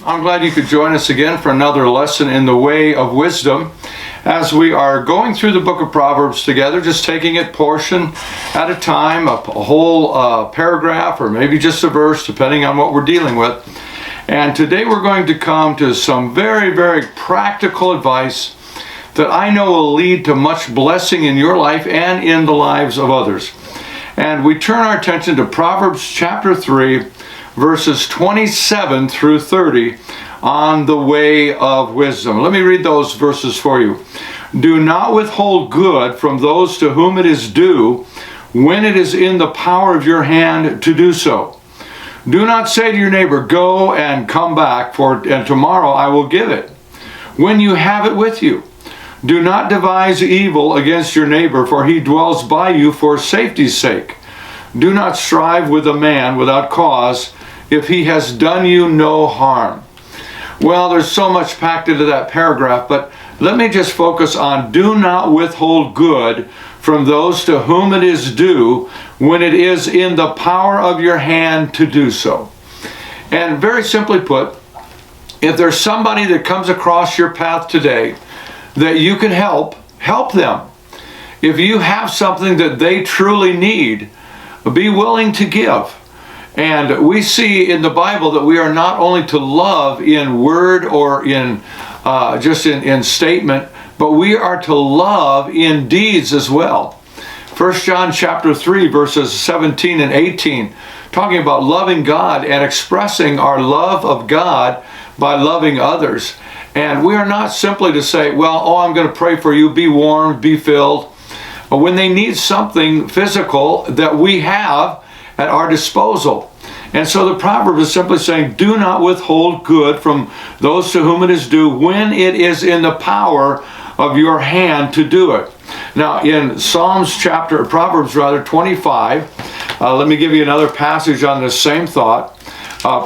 I'm glad you could join us again for another lesson in the way of wisdom as we are going through the book of Proverbs together, just taking it portion at a time, a whole paragraph or maybe just a verse depending on what we're dealing with. And today we're going to come to some very, very practical advice that I know will lead to much blessing in your life and in the lives of others. And we turn our attention to Proverbs chapter 3, verses 27 through 30 on the way of wisdom. Let me read those verses for you. Do not withhold good from those to whom it is due when it is in the power of your hand to do so. Do not say to your neighbor, go and come back, and tomorrow I will give it, when you have it with you. Do not devise evil against your neighbor, for he dwells by you for safety's sake. Do not strive with a man without cause, if he has done you no harm. Well, there's so much packed into that paragraph, but let me just focus on do not withhold good from those to whom it is due when it is in the power of your hand to do so. And very simply put, if there's somebody that comes across your path today that you can help them. If you have something that they truly need, be willing to give. And we see in the Bible that we are not only to love in word or in just in statement, but we are to love in deeds as well. 1 John chapter 3, verses 17 and 18, talking about loving God and expressing our love of God by loving others. And we are not simply to say, well, I'm going to pray for you, be warmed, be filled. But when they need something physical that we have at our disposal. And so the proverb is simply saying, do not withhold good from those to whom it is due when it is in the power of your hand to do it. Now in Proverbs 25, let me give you another passage on this same thought.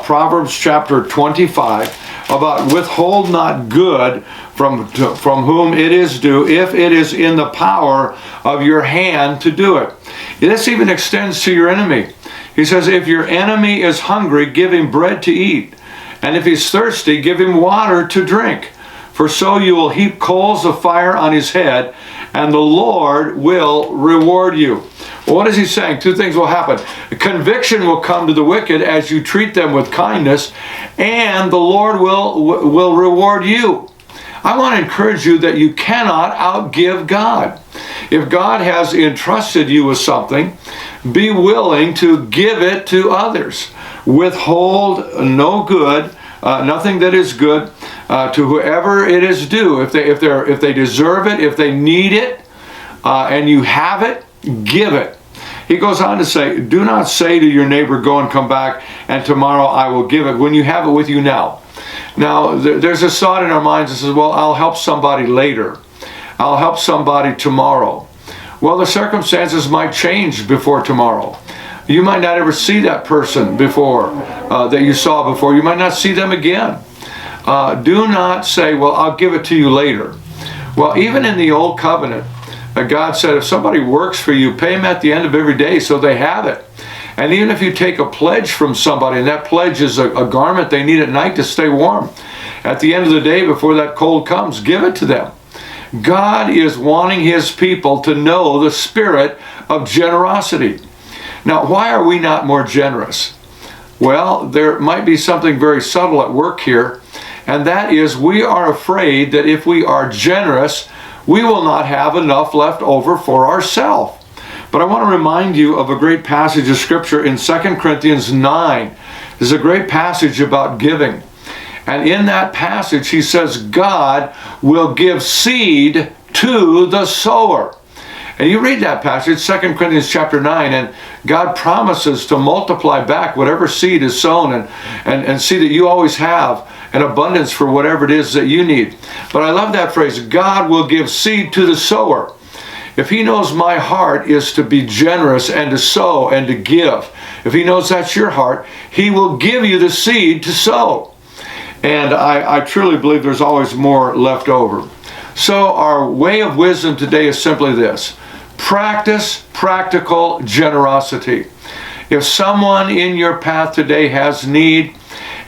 Proverbs chapter 25, about withhold not good from whom it is due, if it is in the power of your hand to do it. This even extends to your enemy. He says, if your enemy is hungry, give him bread to eat. And if he's thirsty, give him water to drink. For so you will heap coals of fire on his head, and the Lord will reward you. Well, what is he saying? Two things will happen. Conviction will come to the wicked as you treat them with kindness, and the Lord will reward you. I want to encourage you that you cannot outgive God. If God has entrusted you with something, be willing to give it to others. Withhold no good, nothing that is good, to whoever it is due. If they deserve it, if they need it, and you have it, give it. He goes on to say, do not say to your neighbor, go and come back, and tomorrow I will give it, when you have it with you now. Now, there's a thought in our minds that says, well, I'll help somebody later. I'll help somebody tomorrow. Well, the circumstances might change before tomorrow. You might not ever see that person before, that you saw before. You might not see them again. Do not say, well, I'll give it to you later. Well, even in the Old Covenant, God said, if somebody works for you, pay them at the end of every day so they have it. And even if you take a pledge from somebody, and that pledge is a garment they need at night to stay warm, at the end of the day before that cold comes, give it to them. God is wanting his people to know the spirit of generosity. Now, why are we not more generous? Well, there might be something very subtle at work here, and that is we are afraid that if we are generous, we will not have enough left over for ourselves. But I want to remind you of a great passage of Scripture in 2 Corinthians 9. There's a great passage about giving. And in that passage, he says, God will give seed to the sower. And you read that passage, 2 Corinthians chapter 9, and God promises to multiply back whatever seed is sown and see that you always have an abundance for whatever it is that you need. But I love that phrase, God will give seed to the sower. If he knows my heart is to be generous and to sow and to give, if he knows that's your heart, he will give you the seed to sow. And I truly believe there's always more left over. So our way of wisdom today is simply this. Practice practical generosity. If someone in your path today has need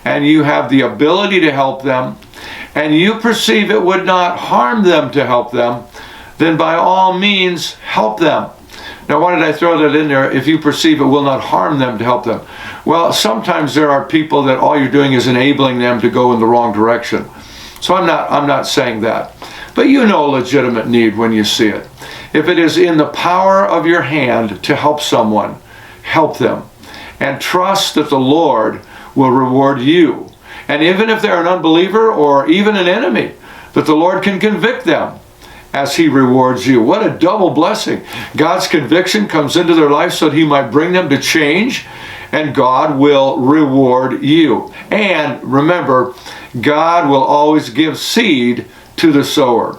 and you have the ability to help them, and you perceive it would not harm them to help them, then by all means help them. Now, why did I throw that in there? If you perceive it will not harm them to help them. Well, sometimes there are people that all you're doing is enabling them to go in the wrong direction. So I'm not saying that. But you know legitimate need when you see it. If it is in the power of your hand to help someone, help them. And trust that the Lord will reward you. And even if they're an unbeliever or even an enemy, that the Lord can convict them as he rewards you. What a double blessing. God's conviction comes into their life so that he might bring them to change, and God will reward you. And remember, God will always give seed to the sower.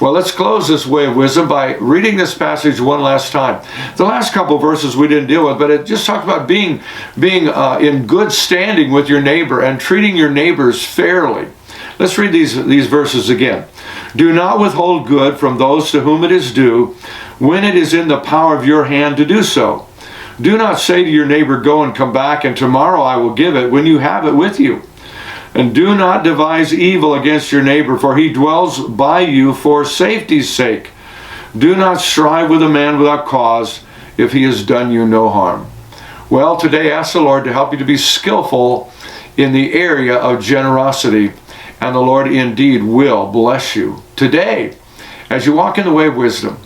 Well, let's close this way of wisdom by reading this passage one last time. The last couple verses we didn't deal with, but it just talked about being in good standing with your neighbor and treating your neighbors fairly. Let's read these verses again. Do not withhold good from those to whom it is due, when it is in the power of your hand to do so. Do not say to your neighbor, go and come back, and tomorrow I will give it, when you have it with you. And do not devise evil against your neighbor, for he dwells by you for safety's sake. Do not strive with a man without cause, if he has done you no harm. Well, today ask the Lord to help you to be skillful in the area of generosity, and the Lord indeed will bless you today as you walk in the way of wisdom.